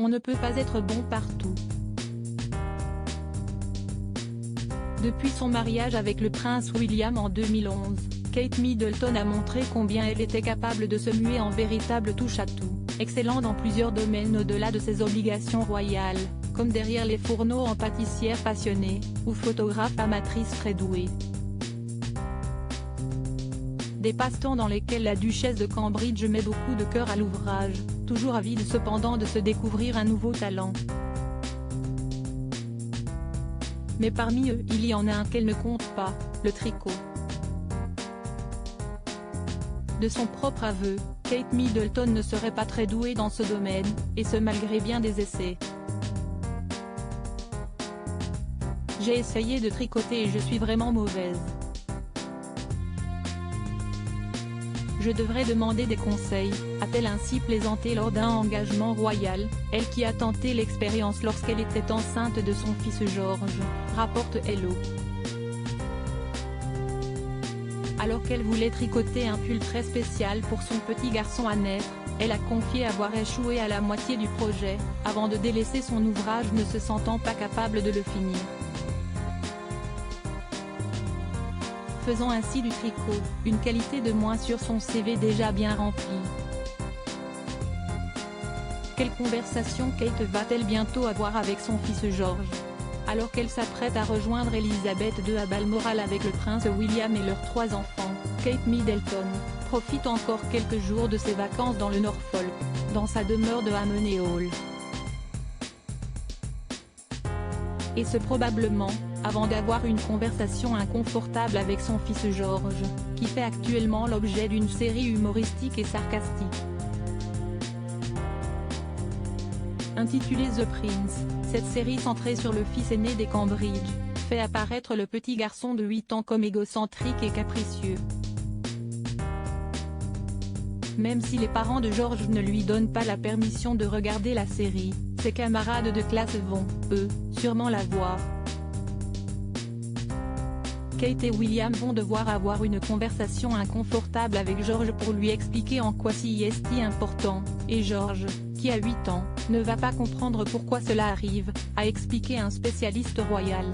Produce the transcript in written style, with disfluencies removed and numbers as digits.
On ne peut pas être bon partout. Depuis son mariage avec le prince William en 2011, Kate Middleton a montré combien elle était capable de se muer en véritable touche-à-tout, excellant dans plusieurs domaines au-delà de ses obligations royales, comme derrière les fourneaux en pâtissière passionnée, ou photographe amatrice très douée. Des passe-temps dans lesquels la duchesse de Cambridge met beaucoup de cœur à l'ouvrage, toujours avide cependant de se découvrir un nouveau talent. Mais parmi eux, il y en a un qu'elle ne compte pas, le tricot. De son propre aveu, Kate Middleton ne serait pas très douée dans ce domaine, et ce malgré bien des essais. J'ai essayé de tricoter et je suis vraiment mauvaise. Je devrais demander des conseils, a-t-elle ainsi plaisanté lors d'un engagement royal, elle qui a tenté l'expérience lorsqu'elle était enceinte de son fils George, rapporte Hello. Alors qu'elle voulait tricoter un pull très spécial pour son petit garçon à naître, elle a confié avoir échoué à la moitié du projet, avant de délaisser son ouvrage ne se sentant pas capable de le finir. Faisant ainsi du tricot, une qualité de moins sur son CV déjà bien rempli. Quelle conversation Kate va-t-elle bientôt avoir avec son fils George? Alors qu'elle s'apprête à rejoindre Elisabeth II à Balmoral avec le prince William et leurs 3 enfants, Kate Middleton profite encore quelques jours de ses vacances dans le Norfolk, dans sa demeure de Hammoney Hall. Et ce probablement, avant d'avoir une conversation inconfortable avec son fils George, qui fait actuellement l'objet d'une série humoristique et sarcastique. Intitulée The Prince, cette série centrée sur le fils aîné des Cambridge, fait apparaître le petit garçon de 8 ans comme égocentrique et capricieux. Même si les parents de George ne lui donnent pas la permission de regarder la série, ses camarades de classe vont, eux, sûrement la voir. Kate et William vont devoir avoir une conversation inconfortable avec George pour lui expliquer en quoi c'est important, et George, qui a 8 ans, ne va pas comprendre pourquoi cela arrive, a expliqué un spécialiste royal.